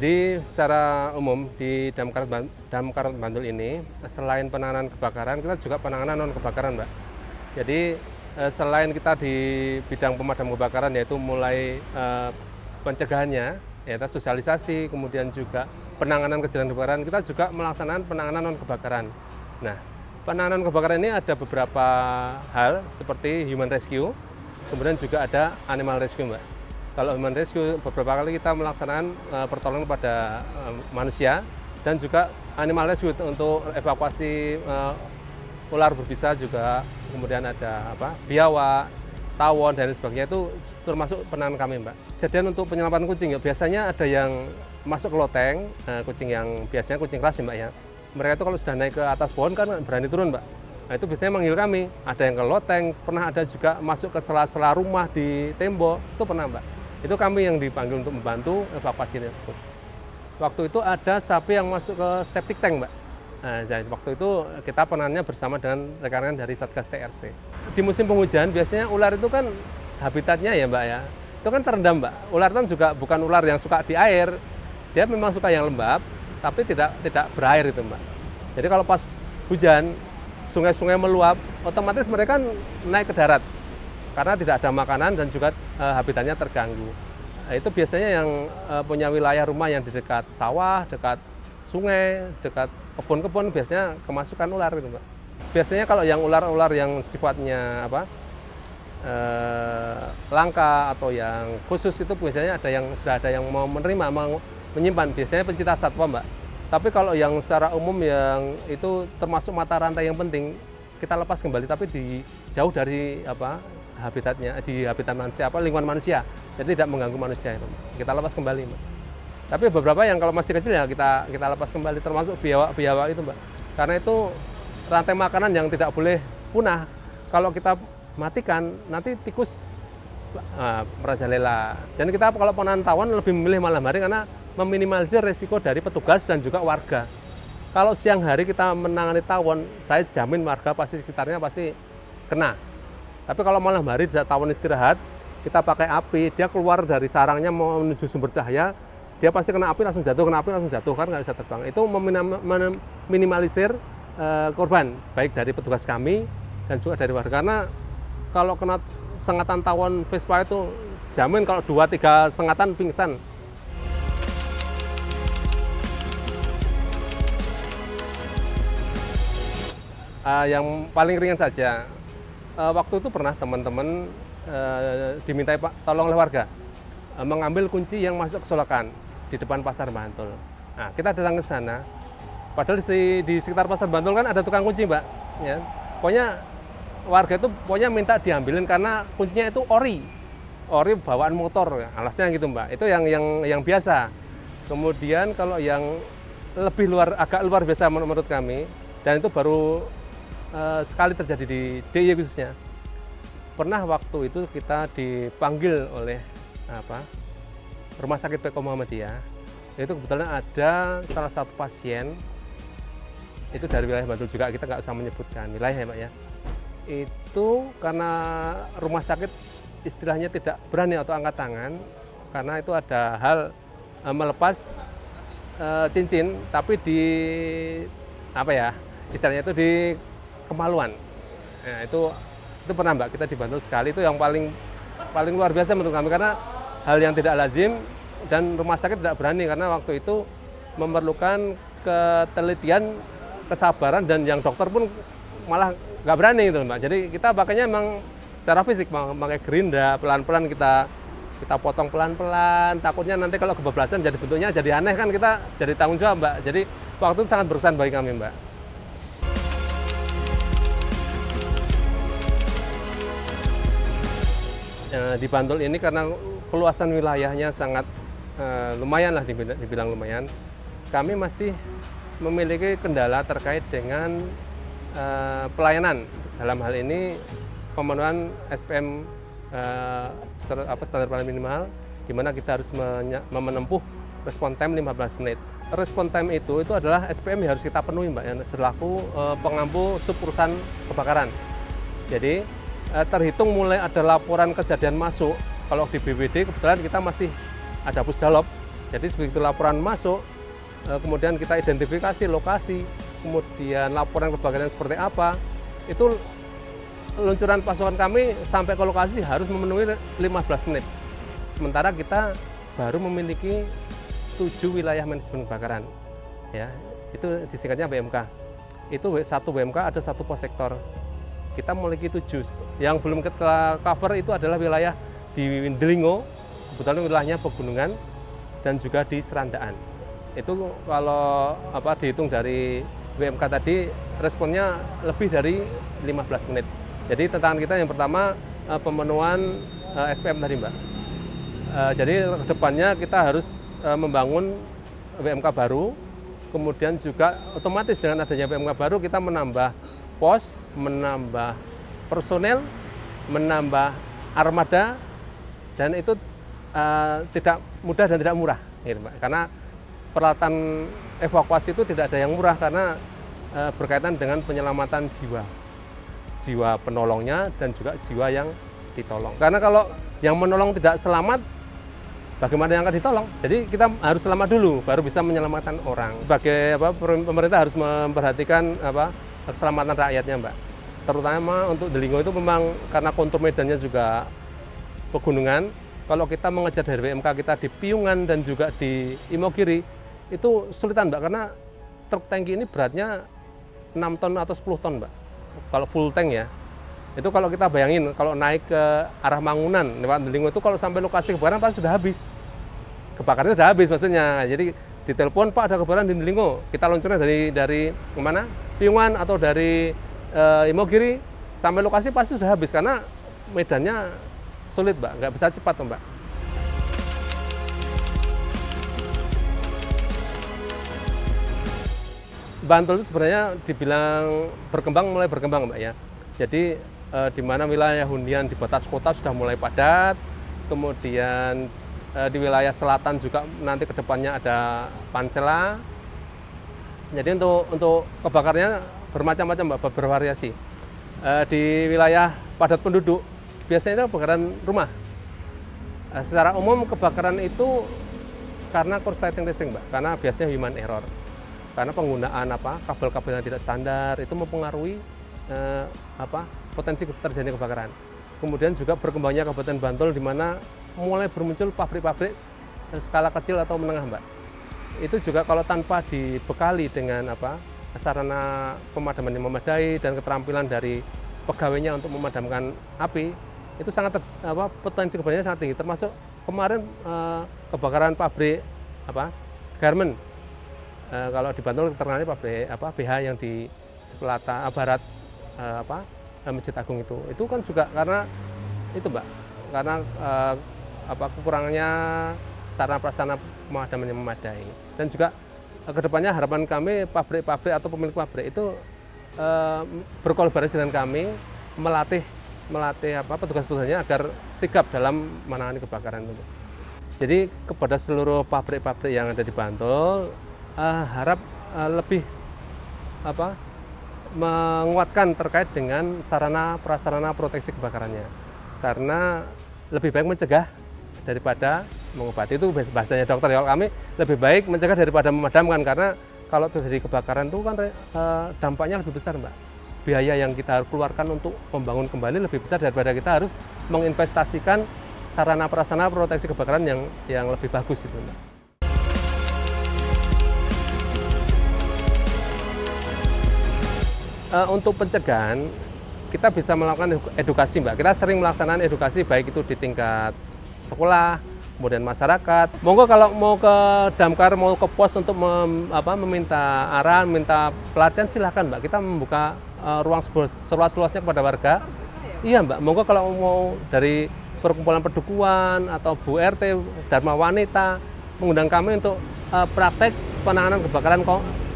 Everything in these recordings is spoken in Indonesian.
Jadi secara umum di Damkar Bantul ini selain penanganan kebakaran, kita juga penanganan non kebakaran, Mbak. Jadi selain kita di bidang pemadam kebakaran yaitu mulai pencegahannya, yaitu sosialisasi, kemudian juga penanganan kejadian kebakaran, kita juga melaksanakan penanganan non kebakaran. Nah, penanganan kebakaran ini ada beberapa hal seperti human rescue, kemudian juga ada animal rescue, Mbak. Kalau human rescue beberapa kali kita melaksanakan pertolongan kepada manusia dan juga animal rescue untuk evakuasi ular berbisa juga, kemudian ada biawak, tawon dan sebagainya, itu termasuk penanganan kami, Mbak. Kemudian untuk penyelamatan kucing ya biasanya ada yang masuk ke loteng, kucing yang biasanya kucing keras ya, Mbak ya. Mereka itu kalau sudah naik ke atas pohon kan berani turun, Mbak. Nah, itu biasanya manggil kami. Ada yang ke loteng, pernah ada juga masuk ke sela-sela rumah di tembok, itu pernah, Mbak. Itu kami yang dipanggil untuk membantu evakuasi itu. Waktu itu ada sapi yang masuk ke septic tank, Mbak. Nah, jadi waktu itu kita penanganannya bersama dengan rekan-rekan dari Satgas TRC. Di musim penghujan biasanya ular itu kan habitatnya ya, Mbak ya, itu kan terendam, Mbak. Ular kan juga bukan ular yang suka di air, dia memang suka yang lembab, tapi tidak berair itu, Mbak. Jadi kalau pas hujan, sungai-sungai meluap, otomatis mereka naik ke darat. Karena tidak ada makanan dan juga habitatnya terganggu. Nah, itu biasanya yang punya wilayah rumah yang di dekat sawah, dekat sungai, dekat kebun-kebun biasanya kemasukan ular gitu, Mbak. Biasanya kalau yang ular-ular yang sifatnya langka atau yang khusus itu biasanya sudah ada yang mau menerima, mau menyimpan, biasanya pencinta satwa, Mbak. Tapi kalau yang secara umum yang itu termasuk mata rantai yang penting, kita lepas kembali tapi jauh dari habitatnya, di habitat manusia, lingkungan manusia, jadi tidak mengganggu manusia itu. Kita lepas kembali, Mbak. Tapi beberapa yang kalau masih kecil ya kita lepas kembali, termasuk biawak itu, Mbak. Karena itu rantai makanan yang tidak boleh punah. Kalau kita matikan, nanti tikus merajalela. Dan kita kalau penanganan tawon lebih memilih malam hari karena meminimalisir resiko dari petugas dan juga warga. Kalau siang hari kita menangani tawon, saya jamin warga pasti sekitarnya pasti kena. Tapi kalau malam hari di saat tawon istirahat, kita pakai api, dia keluar dari sarangnya mau menuju sumber cahaya, dia pasti kena api langsung jatuh, kan nggak bisa terbang. Itu meminimalisir korban, baik dari petugas kami dan juga dari warga. Karena kalau kena sengatan tawon Vespa itu jamin kalau 2-3 sengatan pingsan. Yang paling ringan saja. Waktu itu pernah teman-teman dimintai tolong oleh warga mengambil kunci yang masuk ke solokan di depan Pasar Bantul. Nah, kita datang ke sana. Padahal di sekitar Pasar Bantul kan ada tukang kunci, Mbak. Ya. Pokoknya warga itu minta diambilin karena kuncinya itu ori bawaan motor, alasnya gitu, Mbak. Itu yang biasa. Kemudian kalau yang agak luar biasa menurut kami, dan itu baru sekali terjadi di DIY khususnya. Pernah waktu itu kita dipanggil oleh Rumah Sakit PK Muhammadiyah. Itu kebetulan ada salah satu pasien itu dari wilayah Bantul juga, kita nggak usah menyebutkan wilayah ya, Mbak ya. Itu karena rumah sakit istilahnya tidak berani atau angkat tangan karena itu ada hal melepas cincin, tapi istilahnya itu di kemaluan. Nah, itu pernah, Mbak, kita dibantu sekali. Itu yang paling luar biasa menurut kami karena hal yang tidak lazim dan rumah sakit tidak berani karena waktu itu memerlukan ketelitian, kesabaran, dan yang dokter pun malah nggak berani gitu, Mbak. Jadi kita pakainya memang secara fisik, pakai gerinda, pelan-pelan kita potong pelan-pelan. Takutnya nanti kalau kebablasan jadi bentuknya jadi aneh kan, kita jadi tanggung jawab, Mbak. Jadi waktu itu sangat berkesan bagi kami, Mbak. Di Bantul ini karena keluasan wilayahnya sangat lumayan lah, dibilang lumayan, kami masih memiliki kendala terkait dengan pelayanan. Dalam hal ini pemenuhan SPM standar pelayanan minimal, di mana kita harus menempuh respon time 15 menit. Respon time itu adalah SPM yang harus kita penuhi, Mbak, ya, selaku pengampu sub-urusan kebakaran. Jadi terhitung mulai ada laporan kejadian masuk, kalau di BPD kebetulan kita masih ada pusdalop, Jadi begitu laporan masuk, kemudian kita identifikasi lokasi, kemudian laporan kebakaran seperti apa, itu luncuran pasukan kami sampai ke lokasi harus memenuhi 15 menit. Sementara kita baru memiliki 7 wilayah manajemen kebakaran. Ya, itu disingkatnya BMK. Itu satu BMK ada satu pos sektor. Kita memiliki 7. Yang belum kita cover itu adalah wilayah di Delingo, kebetulan wilayahnya pegunungan, dan juga di Serandaan. Itu kalau dihitung dari BMK tadi responnya lebih dari 15 menit. Jadi tantangan kita yang pertama pemenuhan SPM tadi, Mbak. Jadi kedepannya kita harus membangun BMK baru, kemudian juga otomatis dengan adanya BMK baru kita menambah pos, menambah personel, menambah armada, dan itu tidak mudah dan tidak murah, gitu, Mbak. Karena peralatan evakuasi itu tidak ada yang murah karena berkaitan dengan penyelamatan jiwa penolongnya dan juga jiwa yang ditolong. Karena kalau yang menolong tidak selamat, bagaimana yang akan ditolong? Jadi kita harus selamat dulu, baru bisa menyelamatkan orang. Sebagai pemerintah harus memperhatikan keselamatan rakyatnya, Mbak. Terutama untuk Delingo itu memang karena kontur medannya juga pegunungan. Kalau kita mengejar dari BMK kita di Piungan dan juga di Imogiri, itu sulitan, Mbak, karena truk tangki ini beratnya 6 ton atau 10 ton, Mbak. Kalau full tank ya, itu kalau kita bayangin kalau naik ke arah Mangunan lewat Delingo itu kalau sampai lokasi kebakaran pasti sudah habis. Kebakarannya sudah habis maksudnya. Jadi ditelepon, Pak ada kebakaran di Delingo. Kita luncurnya dari mana? Piungan atau dari Imogiri sampai lokasi pasti sudah habis karena medannya sulit, Mbak, nggak bisa cepat, Mbak. Bantul itu sebenarnya dibilang mulai berkembang, Mbak, ya. Jadi di mana wilayah hunian di batas kota sudah mulai padat, kemudian di wilayah selatan juga nanti kedepannya ada Pansela. Jadi untuk kebakarnya bermacam-macam, Mbak, bervariasi. Di wilayah padat penduduk biasanya itu kebakaran rumah. Secara umum kebakaran itu karena korsleting testing, Mbak, karena biasanya human error. Karena penggunaan kabel-kabel yang tidak standar itu mempengaruhi potensi terjadinya kebakaran. Kemudian juga berkembangnya Kabupaten Bantul di mana mulai bermuncul pabrik-pabrik skala kecil atau menengah, Mbak. Itu juga kalau tanpa dibekali dengan sarana pemadaman yang memadai dan keterampilan dari pegawainya untuk memadamkan api, itu sangat potensi kebakarannya sangat tinggi. Termasuk kemarin kebakaran pabrik garmen. Kalau di Bantul terkenalnya pabrik BH yang di sebelah barat Masjid Agung itu kan juga karena itu, Mbak, karena kekurangannya sarana prasarana pemadaman yang memadai. Dan juga kedepannya harapan kami pabrik-pabrik atau pemilik pabrik itu berkolaborasi dengan kami melatih petugas-petugasnya agar sigap dalam menangani kebakaran itu. Jadi kepada seluruh pabrik-pabrik yang ada di Bantul harap lebih menguatkan terkait dengan sarana prasarana proteksi kebakarannya, karena lebih baik mencegah daripada mengobati. Itu bahasanya dokter, ya. Kami lebih baik mencegah daripada memadamkan, karena kalau terjadi kebakaran itu kan dampaknya lebih besar, Mbak. Biaya yang kita harus keluarkan untuk membangun kembali lebih besar daripada kita harus menginvestasikan sarana prasarana proteksi kebakaran yang lebih bagus itu, Mbak. Untuk pencegahan, kita bisa melakukan edukasi, Mbak. Kita sering melaksanakan edukasi baik itu di tingkat sekolah, kemudian masyarakat. Monggo kalau mau ke Damkar, mau ke pos untuk meminta arahan, minta pelatihan, silahkan, Mbak. Kita membuka ruang seluas-luasnya kepada warga. Iya, Mbak. Monggo kalau mau dari perkumpulan perdukuhan atau Bu RT, Dharma Wanita, mengundang kami untuk praktek penanganan kebakaran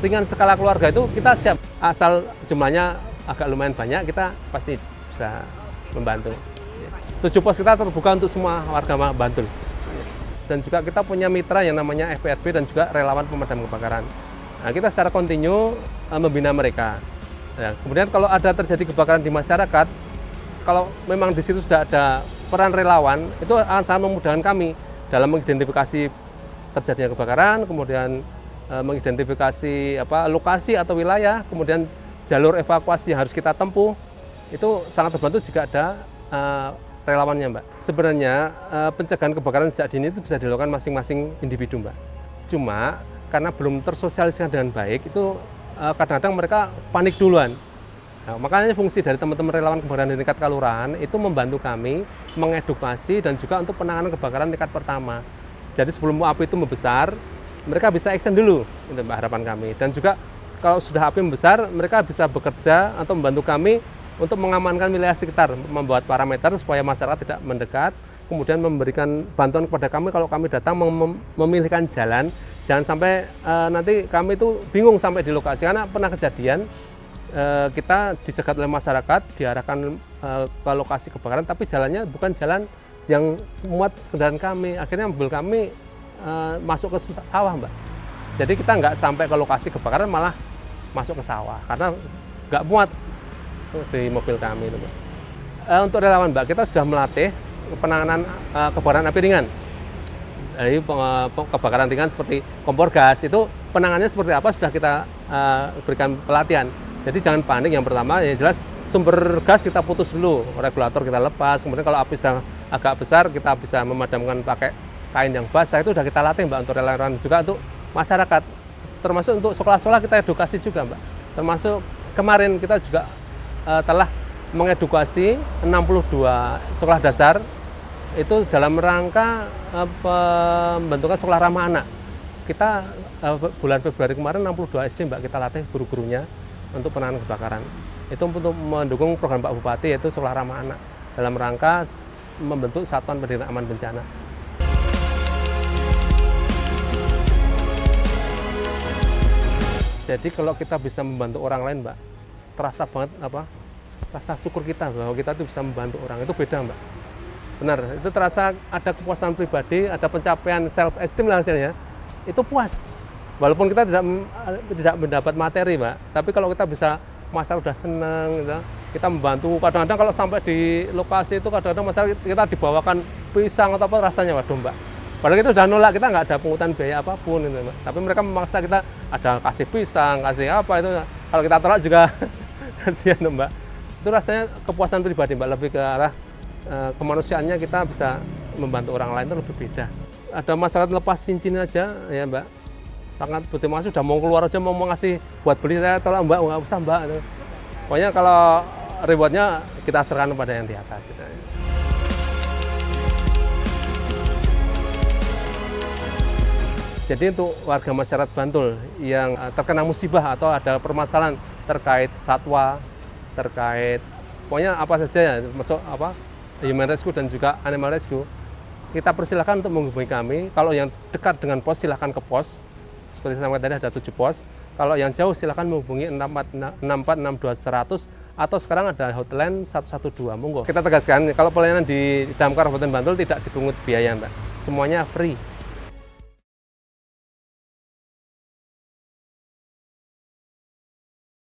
ringan skala keluarga, itu kita siap. Asal jumlahnya agak lumayan banyak, kita pasti bisa membantu. 7 pos kita terbuka untuk semua warga Bantul. Dan juga kita punya mitra yang namanya FPRB dan juga relawan pemadam kebakaran. Nah, kita secara kontinu membina mereka. Nah, kemudian kalau ada terjadi kebakaran di masyarakat, kalau memang di situ sudah ada peran relawan, itu akan sangat memudahkan kami dalam mengidentifikasi terjadinya kebakaran, kemudian mengidentifikasi lokasi atau wilayah, kemudian jalur evakuasi yang harus kita tempuh, itu sangat terbantu jika ada relawannya, Mbak. Sebenarnya pencegahan kebakaran sejak dini itu bisa dilakukan masing-masing individu, Mbak. Cuma karena belum tersosialisasikan dengan baik, itu kadang-kadang mereka panik duluan. Nah, makanya fungsi dari teman-teman relawan kebakaran di tingkat kelurahan itu membantu kami mengedukasi dan juga untuk penanganan kebakaran tingkat pertama. Jadi sebelum api itu membesar, mereka bisa action dulu, itu Mbak, harapan kami. Dan juga kalau sudah api membesar, mereka bisa bekerja atau membantu kami untuk mengamankan wilayah sekitar, membuat parameter supaya masyarakat tidak mendekat, kemudian memberikan bantuan kepada kami kalau kami datang memilihkan jalan. Jangan sampai nanti kami itu bingung sampai di lokasi, karena pernah kejadian kita dicegat oleh masyarakat, diarahkan ke lokasi kebakaran, tapi jalannya bukan jalan yang muat kendaraan kami. Akhirnya mobil kami masuk ke sawah, Mbak. Jadi kita nggak sampai ke lokasi kebakaran, malah masuk ke sawah karena nggak muat di mobil kami, Mbak. Untuk relawan, Mbak, kita sudah melatih penanganan kebakaran api ringan. Jadi kebakaran ringan seperti kompor gas itu penanganannya seperti apa sudah kita berikan pelatihan. Jadi jangan panik. Yang pertama, ya jelas sumber gas kita putus dulu, regulator kita lepas. Kemudian kalau api sudah agak besar, kita bisa memadamkan pakai kain yang basah. Itu sudah kita latih, Mbak, untuk relawan, juga untuk masyarakat. Termasuk untuk sekolah-sekolah kita edukasi juga, Mbak. Termasuk kemarin kita juga telah mengedukasi 62 sekolah dasar itu dalam rangka pembentukan sekolah ramah anak. Kita bulan Februari kemarin 62 SD, Mbak, kita latih guru-gurunya untuk penanganan kebakaran. Itu untuk mendukung program Pak Bupati, yaitu sekolah ramah anak, dalam rangka membentuk satuan pendidikan aman bencana. Jadi kalau kita bisa membantu orang lain, Mbak, terasa banget rasa syukur kita bahwa kita itu bisa membantu orang, itu beda, Mbak. Benar, itu terasa ada kepuasan pribadi, ada pencapaian self esteem lah hasilnya. Itu puas. Walaupun kita tidak mendapat materi, Mbak, tapi kalau kita bisa, masyarakat udah senang, gitu, kita membantu. Kadang-kadang kalau sampai di lokasi itu, kadang-kadang masyarakat kita dibawakan pisang atau apa, rasanya waduh, Mbak. Padahal kita sudah nolak, kita nggak ada pungutan biaya apapun, gitu, Mbak. Tapi mereka memaksa kita ada kasih pisang, kasih apa itu. Kalau kita tolak juga kasihan, Mbak. Itu rasanya kepuasan pribadi, Mbak, lebih ke arah kemanusiaannya, kita bisa membantu orang lain itu lebih beda. Ada masyarakat lepas cincin aja, ya, Mbak. Sangat berterima kasih, sudah mau keluar aja mau ngasih buat beli, saya tolong, Mbak, nggak usah, Mbak. Pokoknya kalau rewardnya kita serahkan kepada yang di atas. Jadi untuk warga masyarakat Bantul yang terkena musibah atau ada permasalahan terkait satwa, terkait pokoknya apa saja ya, masuk human rescue dan juga animal rescue, kita persilahkan untuk menghubungi kami. Kalau yang dekat dengan pos silahkan ke pos. Seperti saya sampaikan tadi ada 7 pos. Kalau yang jauh silahkan menghubungi 6462 100 atau sekarang ada hotline 112. Monggo. Kita tegaskan kalau pelayanan di Damkar Kabupaten Bantul tidak dipungut biaya, Mbak. Semuanya free.